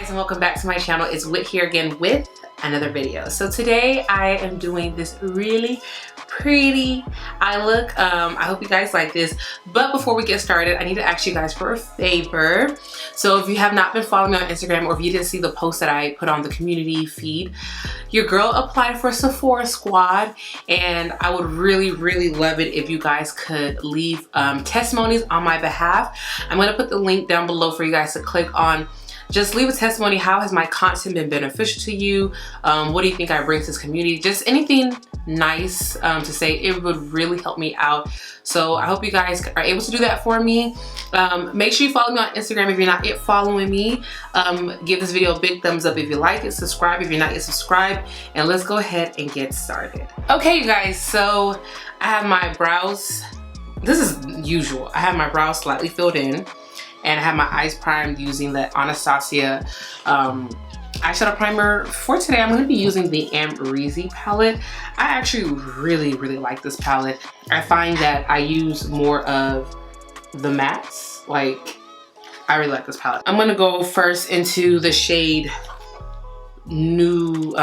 guys, and welcome back to my channel. It's Whit here again with another video. So today I am doing this really pretty eye look. I hope you guys like this, but before we get started, I need to ask you guys for a favor. So if you have not been following me on Instagram, or if you didn't see the post that I put on the community feed, your girl applied for Sephora Squad, and I would really love it if you guys could leave testimonies on my behalf. I'm going to put the link down below for you guys to click on. Just leave a testimony. How has my content been beneficial to you? What do you think I bring to this community? Just anything nice to say. It would really help me out. So I hope you guys are able to do that for me. Make sure you follow me on Instagram if you're not yet following me. Give this video a big thumbs up if you like it. Subscribe if you're not yet subscribed. And let's go ahead and get started. Okay, you guys. So I have my brows. This is usual. I have my brows slightly filled in. And I have my eyes primed using the Anastasia eyeshadow primer. For today, I'm going to be using the Amrezy palette. I actually really like this palette. I find that I use more of the mattes. Like, I really like this palette. I'm going to go first into the shade New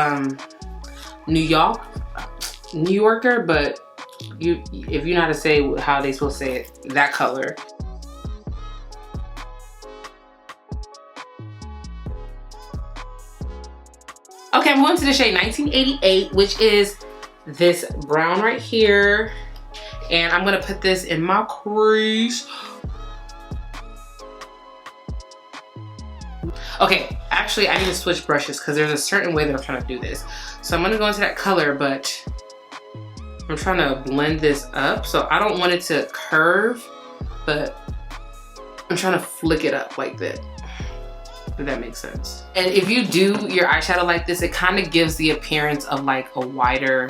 Yorker, but if you know how to say how they supposed to say it, that color. Okay, I'm going to the shade 1988, which is this brown right here. And I'm gonna put this in my crease. Okay, actually I need to switch brushes because there's a certain way that I'm trying to do this. So I'm gonna go into that color, but I'm trying to blend this up. So I don't want it to curve, but I'm trying to flick it up like that. If that makes sense. And if you do your eyeshadow like this, it kind of gives the appearance of like a wider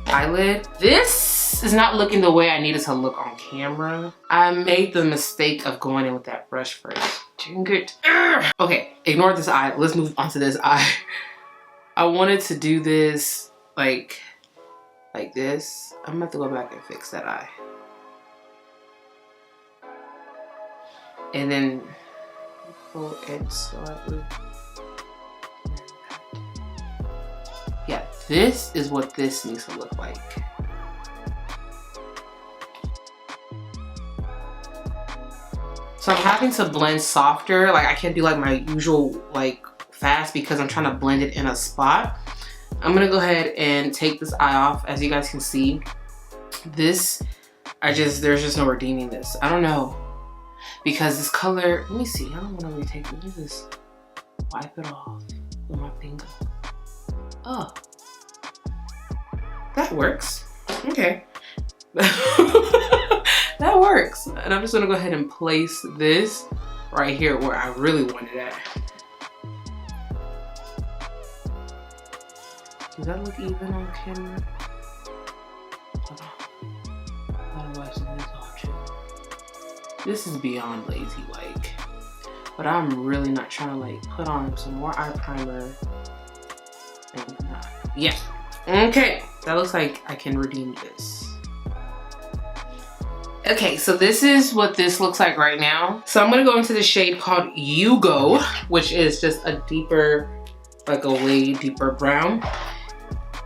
eyelid. This is not looking the way I need it to look on camera. I made the mistake of going in with that brush first. Dang it. Okay, ignore this eye. Let's move on to this eye. I wanted to do this like this. I'm gonna have to go back and fix that eye. And then and start with, yeah, this is what this needs to look like. So I'm having to blend softer. Like, I can't do like my usual like fast because I'm trying to blend it in a spot. I'm gonna go ahead and take this eye off. As you guys can see, this, there's just no redeeming this. I don't know. Because this color, let me see, I don't want to retake it. Let me just wipe it off with my finger. Oh, that works. Okay. That works. And I'm just gonna go ahead and place this right here where I really want it at. Does that look even on camera? Hold on. Gotta watch this off too. This is beyond lazy like, but I'm really not trying to like put on some more eye primer. Yeah, okay, that looks like I can redeem this. Okay, so this is what this looks like right now. So I'm gonna go into the shade called You Go, which is just a deeper, like a way deeper brown.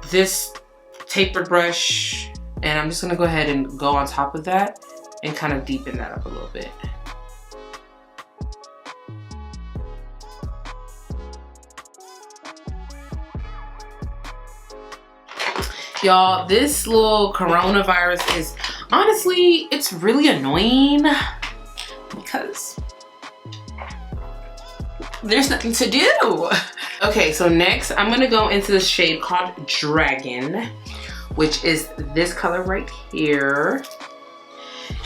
This tapered brush, and I'm just gonna go ahead and go on top of that and kind of deepen that up a little bit. Y'all, this little coronavirus is, honestly, it's really annoying because there's nothing to do. Okay, so next I'm gonna go into the shade called Dragon, which is this color right here.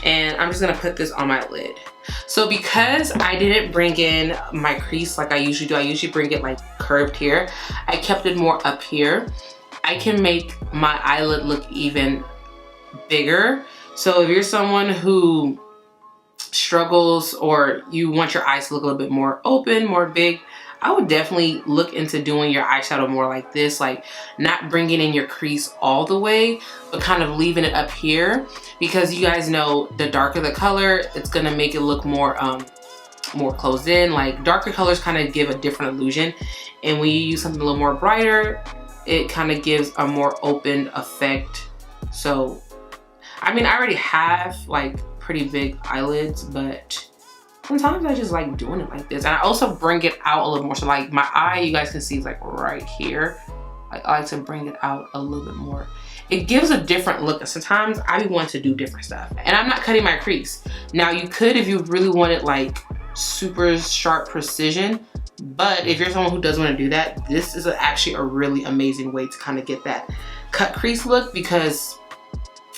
And I'm just gonna put this on my lid. So because I didn't bring in my crease like I usually do, I usually bring it like curved here, I kept it more up here. I can make my eyelid look even bigger. So if you're someone who struggles or you want your eyes to look a little bit more open, more big, I would definitely look into doing your eyeshadow more like this, like not bringing in your crease all the way, but kind of leaving it up here, because you guys know the darker the color, it's gonna make it look more more closed in. Like darker colors kind of give a different illusion, and when you use something a little more brighter, it kind of gives a more open effect. So I mean, I already have like pretty big eyelids, but sometimes I just like doing it like this. And I also bring it out a little more. So like my eye, you guys can see is like right here. Like I like to bring it out a little bit more. It gives a different look. And sometimes I want to do different stuff. And I'm not cutting my crease. Now you could if you really wanted like super sharp precision. But if you're someone who doesn't want to do that, this is actually a really amazing way to kind of get that cut crease look, because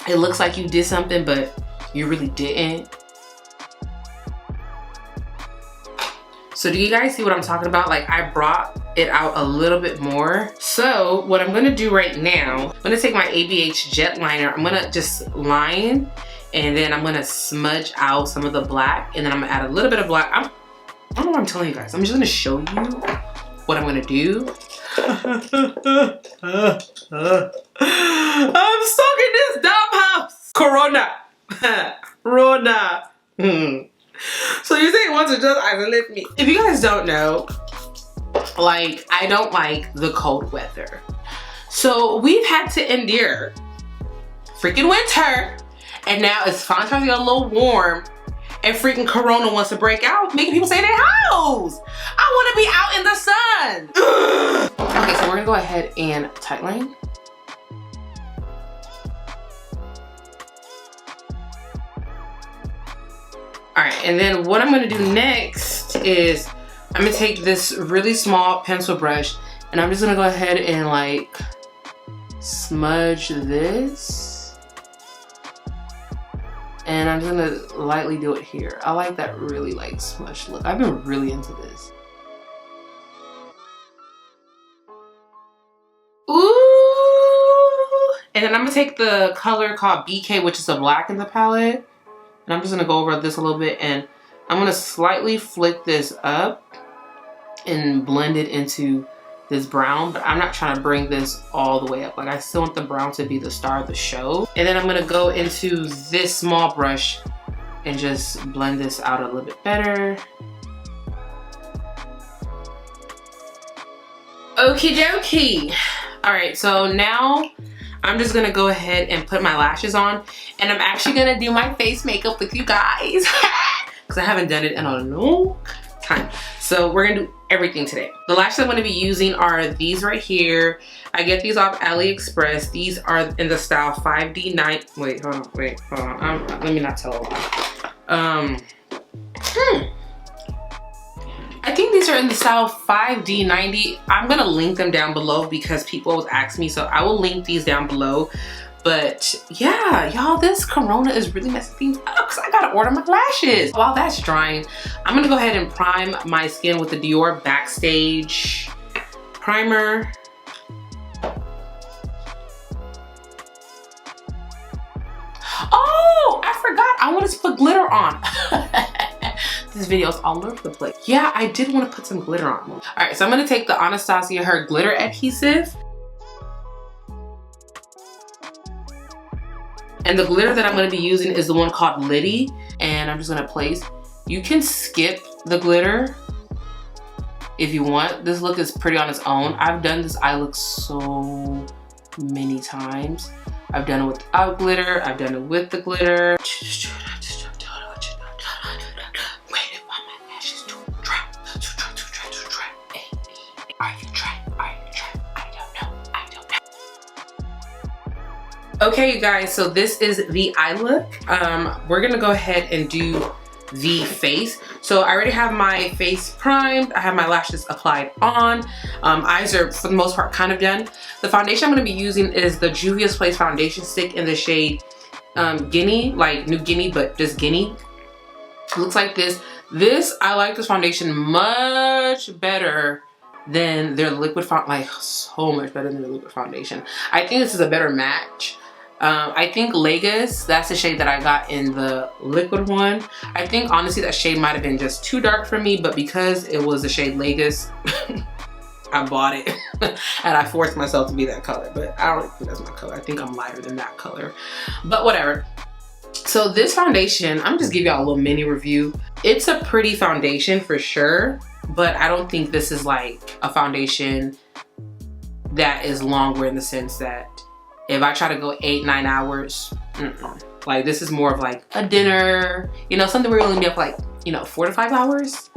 it looks like you did something, but you really didn't. So do you guys see what I'm talking about? Like I brought it out a little bit more. So what I'm gonna do right now, I'm gonna take my ABH jet liner. I'm gonna just line, and then I'm gonna smudge out some of the black, and then I'm gonna add a little bit of black. I don't know what I'm telling you guys. I'm just gonna show you what I'm gonna do. I'm stuck in this dumb house. Corona. Corona. So you're saying once or just isolate me. If you guys don't know, like I don't like the cold weather. So we've had to endure freaking winter, and now it's finally starting to get a little warm, and freaking Corona wants to break out, making people stay in their house. I want to be out in the sun. Okay, so we're gonna go ahead and tightline. All right, and then what I'm gonna do next is I'm gonna take this really small pencil brush, and I'm just gonna go ahead and like smudge this. And I'm just gonna lightly do it here. I like that really like smudged look. I've been really into this. Ooh! And then I'm gonna take the color called BK, which is a black in the palette. And I'm just gonna go over this a little bit, and I'm gonna slightly flick this up and blend it into this brown, but I'm not trying to bring this all the way up. Like I still want the brown to be the star of the show. And then I'm gonna go into this small brush and just blend this out a little bit better. Okie dokie. All right, so now I'm just gonna go ahead and put my lashes on, and I'm actually gonna do my face makeup with you guys because I haven't done it in a long time. So we're gonna do everything today. The lashes I'm gonna be using are these right here. I get these off AliExpress. These are in the style 5D9. Wait, hold on. Let me not tell a lie. I think these are in the style 5D90. I'm gonna link them down below because people always ask me, so I will link these down below. But yeah, y'all, this Corona is really messing things up because I gotta order my lashes. While that's drying, I'm gonna go ahead and prime my skin with the Dior Backstage Primer. Oh, I forgot, I wanted to put glitter on. This video is all over the place. Yeah, I did want to put some glitter on. All right, so I'm gonna take the Anastasia Her Glitter Adhesive. And the glitter that I'm gonna be using is the one called Liddy. And I'm just gonna place. You can skip the glitter if you want. This look is pretty on its own. I've done this eye look so many times. I've done it without glitter. I've done it with the glitter. Okay, you guys, so this is the eye look. We're gonna go ahead and do the face. So I already have my face primed. I have my lashes applied on. Eyes are, for the most part, kind of done. The foundation I'm gonna be using is the Juvia's Place foundation stick in the shade Guinea, like New Guinea, but just Guinea. It looks like this. I like this foundation much better than their liquid foundation, like so much better than their liquid foundation. I think this is a better match. I think Lagos, that's the shade that I got in the liquid one. I think honestly that shade might have been just too dark for me, but because it was the shade Lagos, I bought it and I forced myself to be that color, but I don't think that's my color. I think I'm lighter than that color, but whatever. So this foundation, I'm just giving y'all a little mini review. It's a pretty foundation for sure, but I don't think this is like a foundation that is longer in the sense that if I try to go 8-9 hours, like this is more of like a dinner, you know, something we're only be up like, you know, 4 to 5 hours.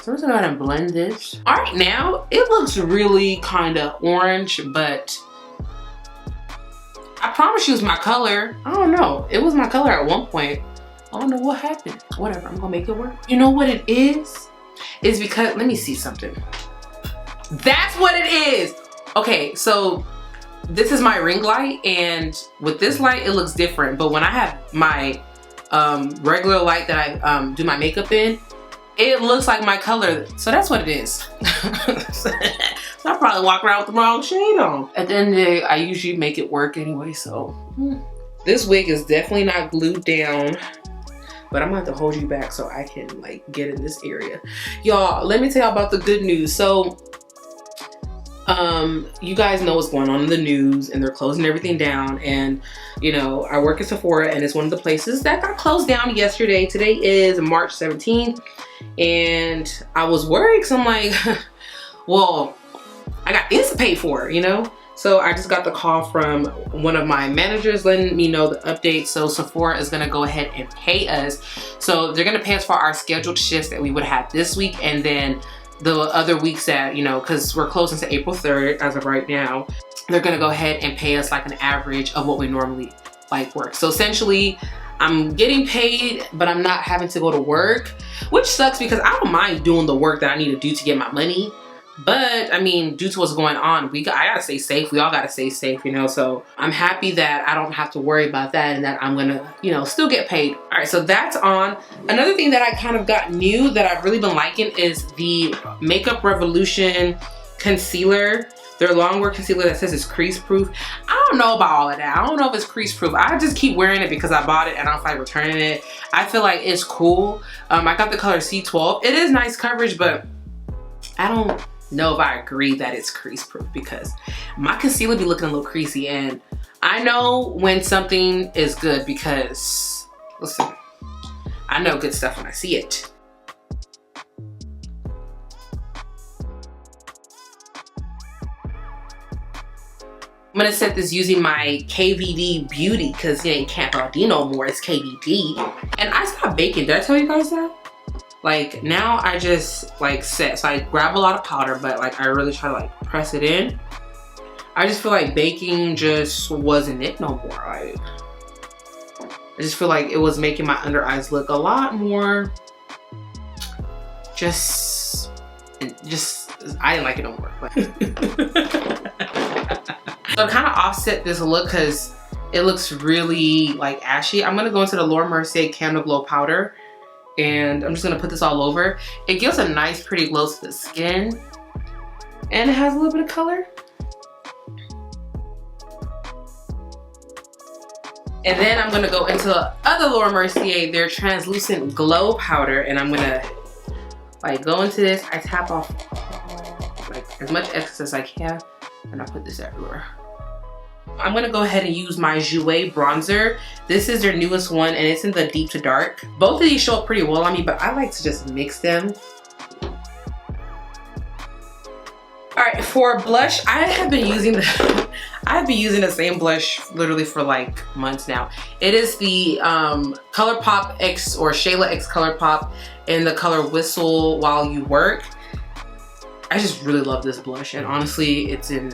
So I'm just gonna go ahead and blend this. All right, now it looks really kind of orange, but I promise you it's my color. I don't know, it was my color at one point. I don't know what happened. Whatever, I'm gonna make it work. You know what it is? It's because, let me see something. That's what it is. Okay, so this is my ring light, and with this light, it looks different. But when I have my regular light that I do my makeup in, it looks like my color. So that's what it is. So I probably walk around with the wrong shade on. At the end of the day, I usually make it work anyway, so. This wig is definitely not glued down, but I'm gonna have to hold you back so I can like get in this area. Y'all, let me tell y'all about the good news. So you guys know what's going on in the news, and they're closing everything down. And you know, I work at Sephora, and it's one of the places that got closed down yesterday. Today is March 17th, and I was worried because I'm like, well, I got things to pay for, you know? So I just got the call from one of my managers letting me know the update. So Sephora is gonna go ahead and pay us. So they're gonna pay us for our scheduled shifts that we would have this week, and then the other weeks that, you know, because we're closing to April 3rd as of right now, they're gonna go ahead and pay us like an average of what we normally like work. So essentially, I'm getting paid, but I'm not having to go to work, which sucks because I don't mind doing the work that I need to do to get my money. But I mean, due to what's going on, I gotta stay safe. We all gotta stay safe, you know? So I'm happy that I don't have to worry about that, and that I'm gonna, you know, still get paid. All right, so that's on. Another thing that I kind of got new that I've really been liking is the Makeup Revolution concealer. Their longwear concealer that says it's crease proof. I don't know about all of that. I don't know if it's crease proof. I just keep wearing it because I bought it and I don't feel like returning it. I feel like it's cool. I got the color C12. It is nice coverage, but I don't know if I agree that it's crease proof because my concealer be looking a little creasy, and I know when something is good because, listen, I know good stuff when I see it. I'm gonna set this using my KVD Beauty because it ain't Camp D no more, it's KVD. And I stopped baking, did I tell you guys that? Like now I just like set, so I grab a lot of powder, but like I really try to like press it in. I just feel like baking just wasn't it no more. Like, I just feel like it was making my under eyes look a lot more just I didn't like it no more. So I kind of offset this look because it looks really like ashy. I'm gonna go into the Laura Mercier Candle Glow powder, and I'm just gonna put this all over. It gives a nice pretty glow to the skin, and it has a little bit of color. And then I'm gonna go into the other Laura Mercier, their translucent glow powder, and I'm gonna like go into this. I tap off like as much excess as I can, and I put this everywhere. I'm gonna go ahead and use my Jouer bronzer. This is their newest one, and it's in the deep to dark. Both of these show up pretty well on me, but I like to just mix them. All right, for blush, I've been using the same blush literally for like months now. It is the Colourpop X or Shayla X Colourpop in the color Whistle While You Work. I just really love this blush, and honestly, it's in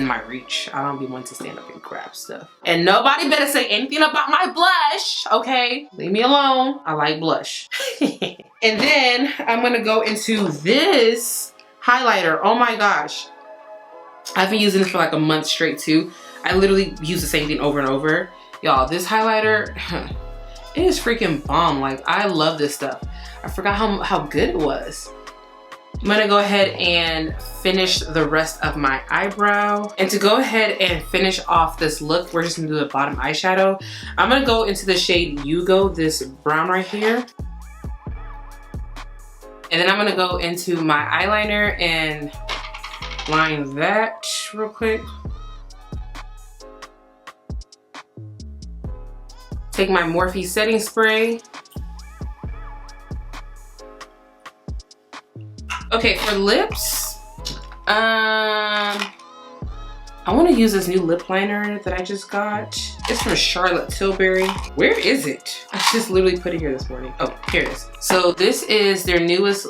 my reach. I don't be wanting to stand up and grab stuff. And nobody better say anything about my blush, okay? Leave me alone. I like blush. And then I'm gonna go into this highlighter. Oh my gosh. I've been using this for like a month straight too. I literally use the same thing over and over. Y'all, this highlighter, it is freaking bomb. Like, I love this stuff. I forgot how good it was. I'm gonna go ahead and finish the rest of my eyebrow. And to go ahead and finish off this look, we're just gonna do the bottom eyeshadow. I'm gonna go into the shade Yugo, this brown right here. And then I'm gonna go into my eyeliner and line that real quick. Take my Morphe setting spray. Okay, for lips, I want to use this new lip liner that I just got. It's from Charlotte Tilbury. Where is it? I just literally put it here this morning. Oh, here it is. So this is their newest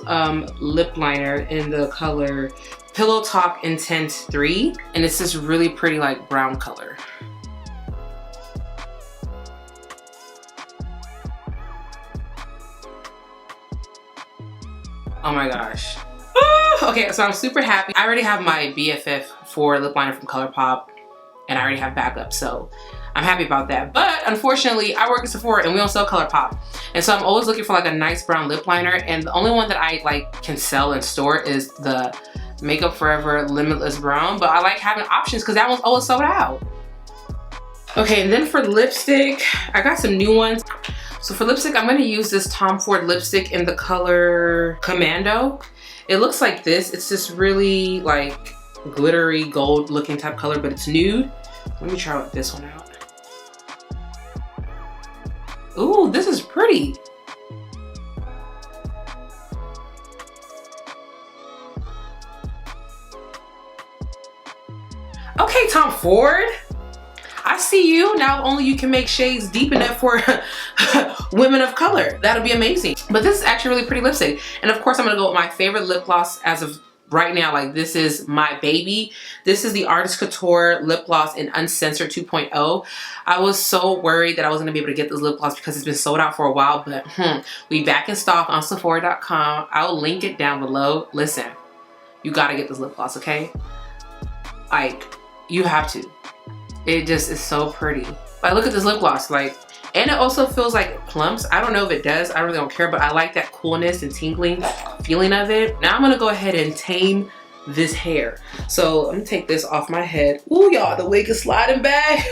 lip liner in the color Pillow Talk Intense 3. And it's this really pretty like brown color. Oh my gosh. Okay, so I'm super happy. I already have my BFF for lip liner from Colourpop, and I already have backup, so I'm happy about that. But unfortunately, I work at Sephora and we don't sell Colourpop, and so I'm always looking for like a nice brown lip liner, and the only one that I like can sell in store is the Makeup Forever Limitless Brown. But I like having options because that one's always sold out. Okay, and then for lipstick, I got some new ones. So for lipstick, I'm going to use this Tom Ford lipstick in the color Commando. It looks like this. It's this really like glittery gold looking type color, but it's nude. Let me try this one out. Ooh, this is pretty. Okay, Tom Ford. I see you. Now only you can make shades deep enough for women of color. That'll be amazing. But this is actually really pretty lipstick. And of course, I'm gonna go with my favorite lip gloss as of right now. Like, this is my baby. This is the Artist Couture lip gloss in Uncensored 2.0. I was so worried that I wasn't gonna be able to get this lip gloss because it's been sold out for a while, but we back in stock on Sephora.com. I'll link it down below. Listen, you gotta get this lip gloss, okay? Like, you have to. It just is so pretty. Like, look at this lip gloss, like, and it also feels like plumps. I don't know if it does, I really don't care, but I like that coolness and tingling feeling of it. Now I'm gonna go ahead and tame this hair. So I'm gonna take this off my head. Ooh, y'all, the wig is sliding back.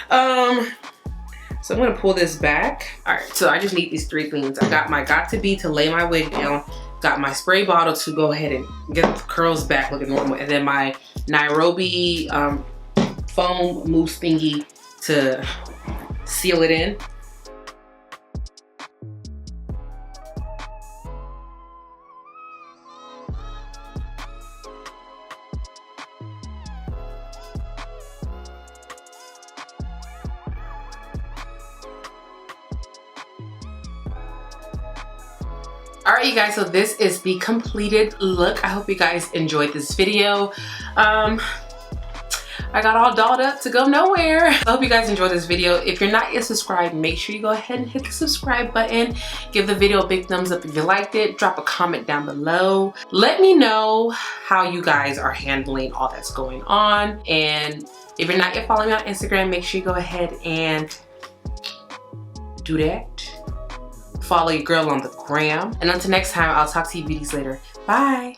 So I'm gonna pull this back. All right, so I just need these 3 things. I got my Got2b to lay my wig down, got my spray bottle to go ahead and get the curls back looking normal, and then my Nairobi foam mousse thingy to seal it in. All right, you guys, so this is the completed look. I hope you guys enjoyed this video. I got all dolled up to go nowhere. I hope you guys enjoyed this video. If you're not yet subscribed, make sure you go ahead and hit the subscribe button. Give the video a big thumbs up if you liked it. Drop a comment down below. Let me know how you guys are handling all that's going on. And if you're not yet following me on Instagram, make sure you go ahead and do that. Follow your girl on the gram. And until next time, I'll talk to you beauties later. Bye.